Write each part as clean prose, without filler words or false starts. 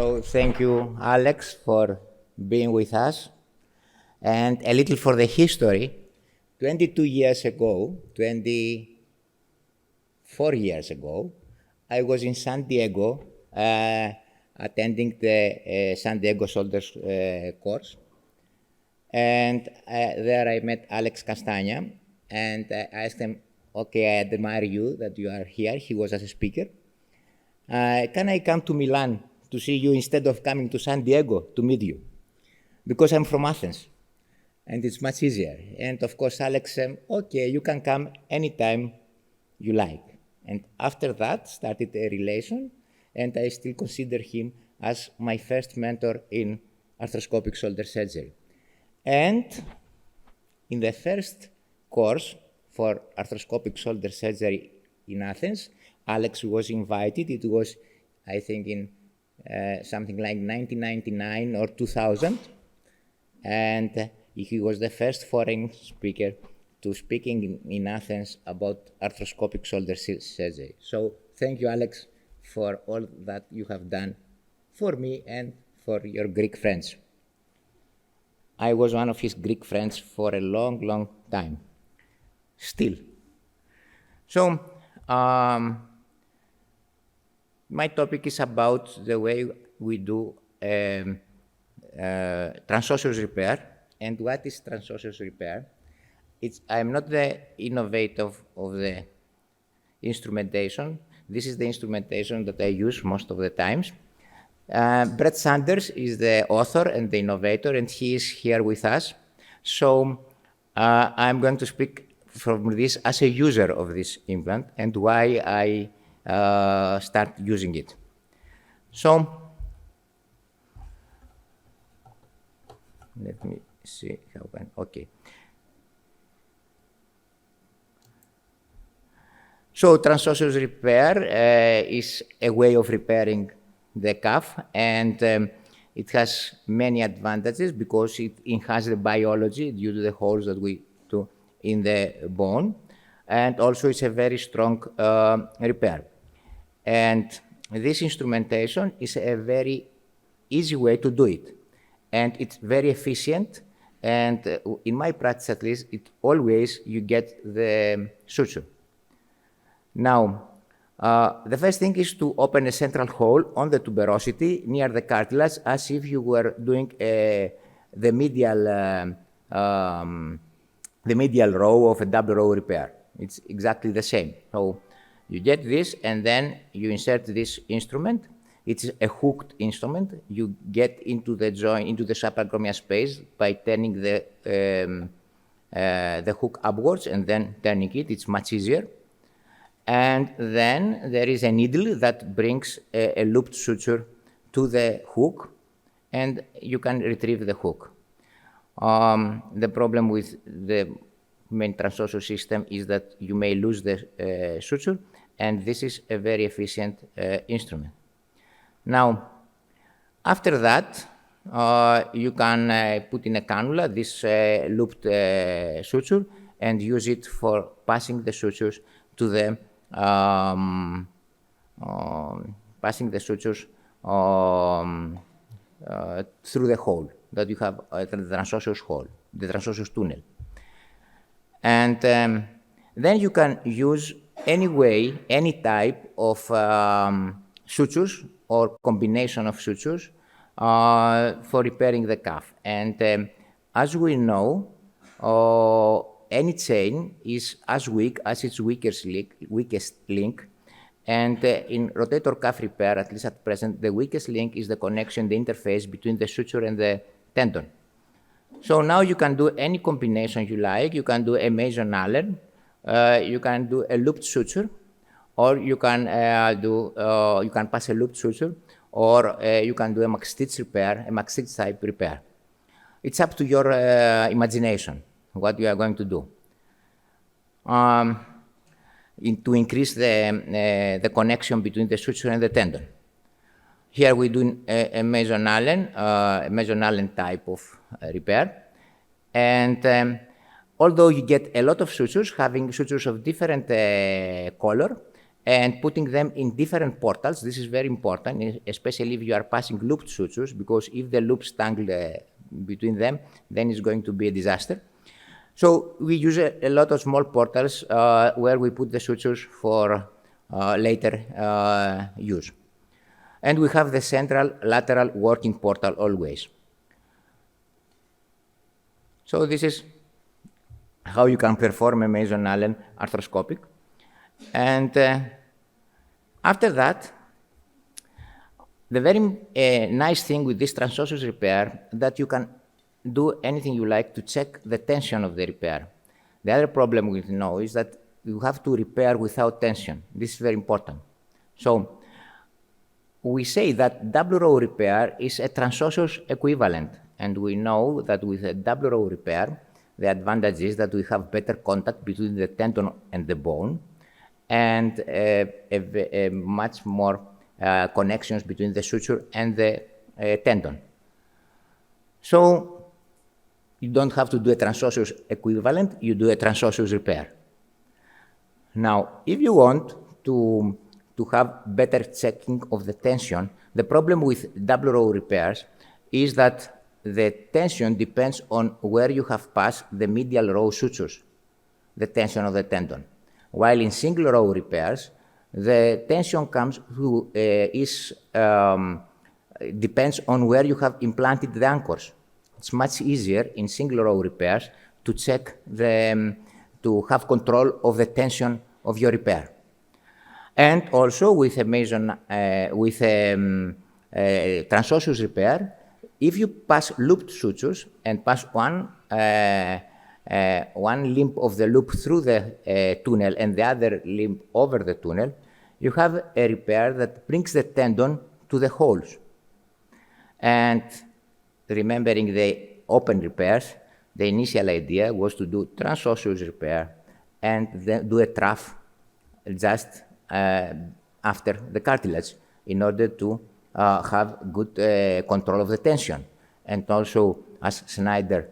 So thank you, Alex, for being with us. And a little for the history. 22 years ago, 24 years ago, I was in San Diego attending the San Diego Soldiers course. And there I met Alex Castagna, and I asked him, okay, I admire you that you are here. He was as a speaker. Can I come to Milan to see you instead of coming to San Diego to meet you? Because I'm from Athens, and it's much easier. And of course, Alex said, okay, you can come anytime you like. And after that, started a relation, and I still consider him as my first mentor in arthroscopic shoulder surgery. And in the first course for arthroscopic shoulder surgery in Athens, Alex was invited. It was, I think, in something like 1999 or 2000. And he was the first foreign speaker to speak in Athens about arthroscopic shoulder surgery. So thank you, Alex, for all that you have done for me and for your Greek friends. I was one of his Greek friends for a long, long time, still. So my topic is about the way we do transosseous repair. And what is transosseous repair? I'm not the innovator of the instrumentation. This is the instrumentation that I use most of the times. Brett Sanders is the author and the innovator, and he is here with us. So I'm going to speak from this as a user of this implant and why I start using it. So let me see how can, okay. So transosseous repair is a way of repairing the cuff, and it has many advantages because it enhances the biology due to the holes that we do in the bone, and also it's a very strong repair. And this instrumentation is a very easy way to do it, and it's very efficient, and in my practice at least, it always you get the suture. Now, the first thing is to open a central hole on the tuberosity near the cartilage as if you were doing the medial row of a double row repair. It's exactly the same. So you get this and then you insert this instrument. It's a hooked instrument. You get into the joint, into the subacromial space by turning the hook upwards and then turning it. It's much easier. And then there is a needle that brings a looped suture to the hook, and you can retrieve the hook. The problem with the main transosseous system is that you may lose the suture, and this is a very efficient instrument. Now, after that, you can put in a cannula this looped suture and use it for passing the sutures to the passing the sutures through the hole that you have, the transosseous hole, the transosseous tunnel. And then you can use any type of sutures or combination of sutures for repairing the cuff. And as we know, any chain is as weak as its weakest link. And in rotator cuff repair, at least at present, the weakest link is the connection, the interface between the suture and the tendon. So now you can do any combination you like. You can do a Mason Allen, you can do a looped suture, or you can you can pass a looped suture, or you can do a McStitch repair, a McStitch type repair. It's up to your imagination what you are going to do. To increase the connection between the suture and the tendon. Here we do a Mason Allen type of repair. And although you get a lot of sutures, having sutures of different color, and putting them in different portals. This is very important, especially if you are passing looped sutures, because if the loops tangle between them, then it's going to be a disaster. So we use a lot of small portals where we put the sutures for later use. And we have the central lateral working portal always. So this is how you can perform a Mason-Allen arthroscopic. And after that, the very nice thing with this transosseous repair that you can do anything you like to check the tension of the repair. The other problem with no is that you have to repair without tension. This is very important. So we say that double row repair is a transosseous equivalent, and we know that with a double row repair, the advantage is that we have better contact between the tendon and the bone, and a much more connections between the suture and the tendon. So you don't have to do a transosseous equivalent, you do a transosseous repair. Now, if you want to have better checking of the tension, the problem with double row repairs is that the tension depends on where you have passed the medial row sutures, the tension of the tendon. While in single row repairs, the tension comes through, depends on where you have implanted the anchors. It's much easier in single row repairs to check to have control of the tension of your repair. And also with a transosseous repair, if you pass looped sutures and pass one limb of the loop through the tunnel and the other limb over the tunnel, you have a repair that brings the tendon to the holes. And remembering the open repairs, the initial idea was to do transosseous repair and then do a trough just after the cartilage in order to have good control of the tension. And also, as Snyder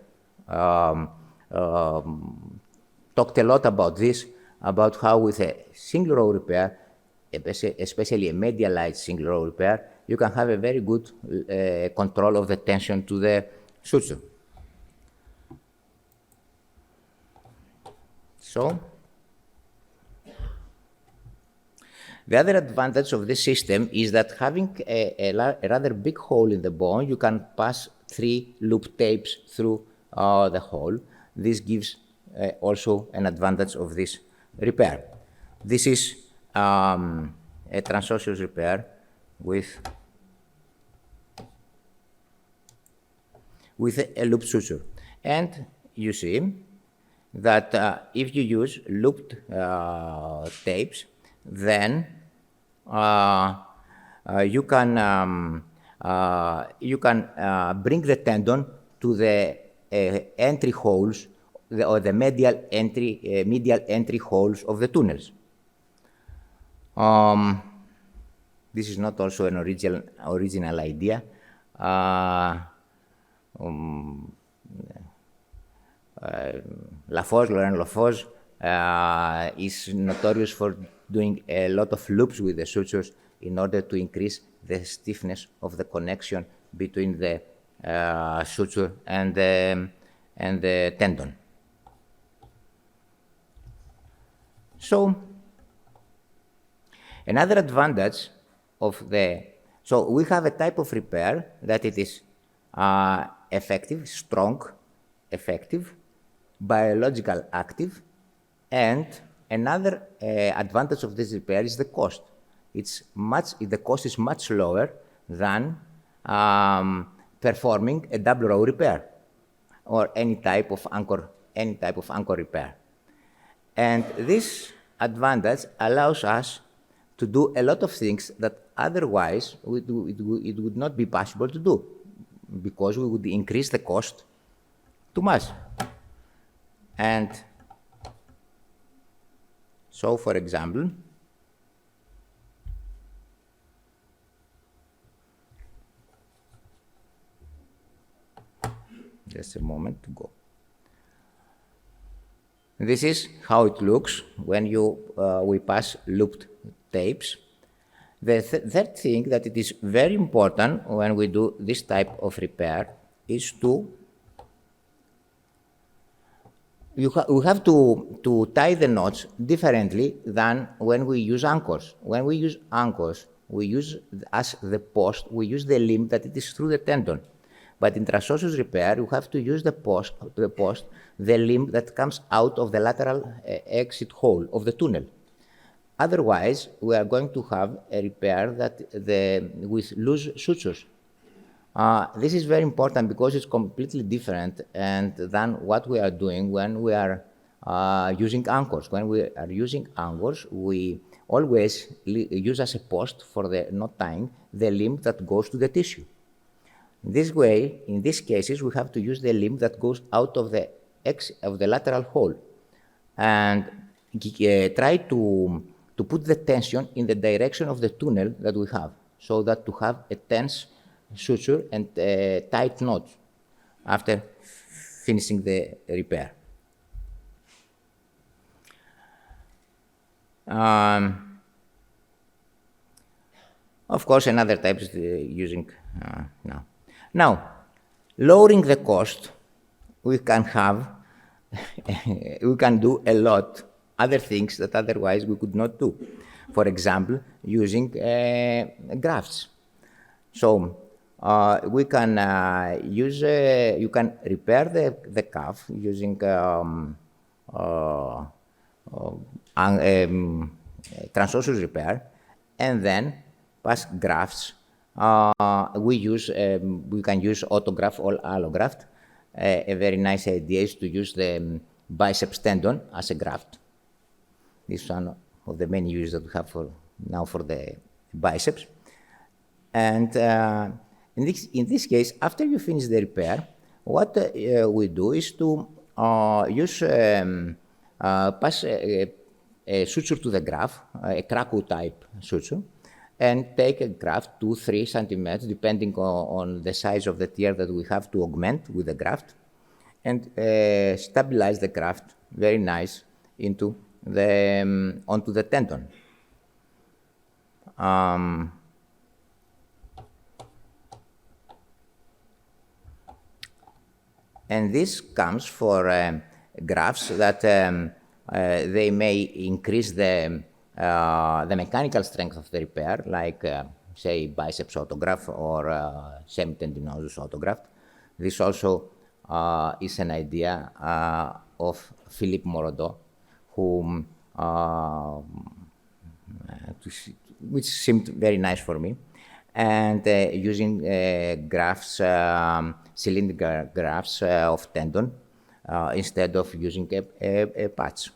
talked a lot about this, about how with a single row repair, especially a medialized single row repair, you can have a very good control of the tension to the suture. So, the other advantage of this system is that having a rather big hole in the bone, you can pass 3 loop tapes through the hole. This gives also an advantage of this repair. This is a transosseous repair with a loop suture. And you see that if you use looped tapes, then you can bring the tendon to the entry holes or the medial entry holes of the tunnels. This is not also an original idea. Laurent Lafosse is notorious for doing a lot of loops with the sutures in order to increase the stiffness of the connection between the suture and the tendon. So, another advantage of so we have a type of repair that it is effective, strong, effective, biological active, and another advantage of this repair is the cost. The cost is much lower than performing a double row repair or any type of anchor repair. And this advantage allows us to do a lot of things that otherwise it would not be possible to do, because we would increase the cost too much. And so, for example, just a moment to go. This is how it looks when we pass looped tapes. The third thing that it is very important when we do this type of repair is we have to tie the knots differently than when we use anchors. When we use anchors, we use as the post, we use the limb that it is through the tendon. But in transosseous repair, you have to use the post, the limb that comes out of the lateral exit hole of the tunnel. Otherwise, we are going to have a repair with loose sutures. This is very important because it's completely different than what we are doing when we are using anchors. When we are using anchors, we always use as a post for the knot tying the limb that goes to the tissue. In this way, in these cases, we have to use the limb that goes out of the lateral hole and try to put the tension in the direction of the tunnel that we have, so that to have a tense suture and tight knot after finishing the repair. Of course, another type is using now. Now, lowering the cost, we can do a lot other things that otherwise we could not do. For example, using grafts. So we can you can repair the calf using transosseous repair, and then pass grafts. We can use autograft or allograft. A very nice idea is to use the biceps tendon as a graft. This is one of the many uses that we have for the biceps. And in this case, after you finish the repair, what we do is to pass a suture to the graft, a Krakow type suture, and take a graft 2-3 centimeters, depending on the size of the tear that we have to augment with the graft, and stabilize the graft very nice onto the tendon. And this comes for grafts that they may increase the mechanical strength of the repair, like say biceps autograft or semitendinosus autograft. This also is an idea of Philippe Morodot, which seemed very nice for me, and using grafts, cylindrical grafts of tendon instead of using a patch.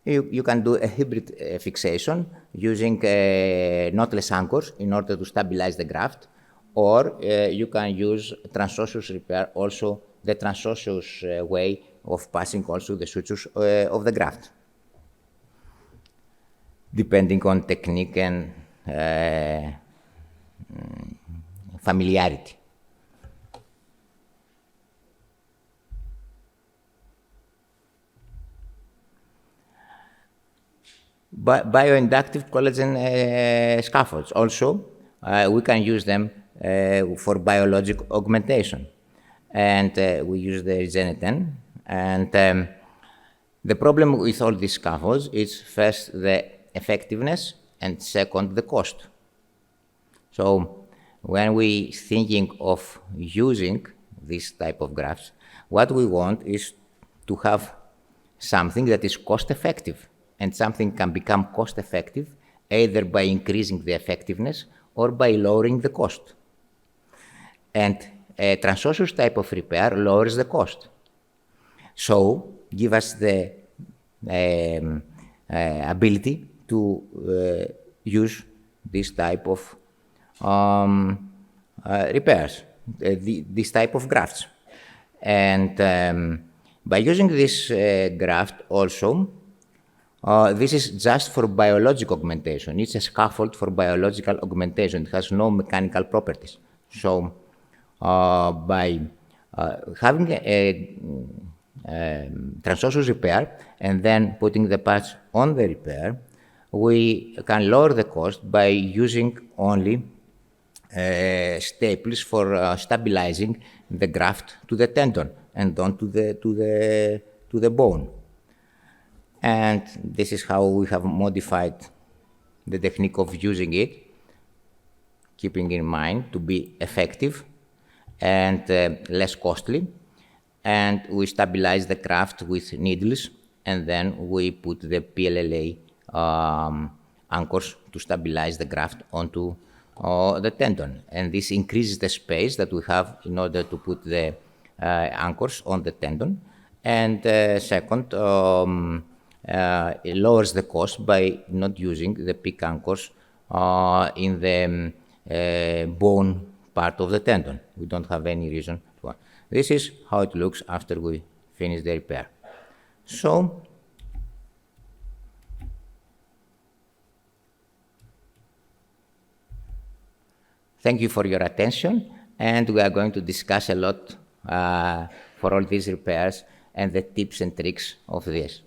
You can do a hybrid fixation using knotless anchors in order to stabilize the graft, or you can use transosseous repair, also the transosseous way of passing also the sutures of the graft, depending on technique and familiarity. Bioinductive collagen scaffolds. Also, we can use them for biologic augmentation. And we use the Regeneten. And the problem with all these scaffolds is first the effectiveness and second the cost. So when we thinking of using this type of grafts, what we want is to have something that is cost effective. And something can become cost effective either by increasing the effectiveness or by lowering the cost. And a transosseous type of repair lowers the cost. So give us the ability to use this type of repairs, this type of grafts. And by using this graft also, this is just for biological augmentation. It's a scaffold for biological augmentation. It has no mechanical properties. So by having Transosseus repair and then putting the parts on the repair, we can lower the cost by using only staples for stabilizing the graft to the tendon and not to the bone. And this is how we have modified the technique of using it, keeping in mind to be effective and less costly. And we stabilize the graft with needles, and then we put the PLLA anchors to stabilize the graft onto the tendon. And this increases the space that we have in order to put the anchors on the tendon. And second, it lowers the cost by not using the PIC anchors in the bone part of the tendon. We don't have any reason to. This is how it looks after we finish the repair. So, thank you for your attention, and we are going to discuss a lot for all these repairs and the tips and tricks of this.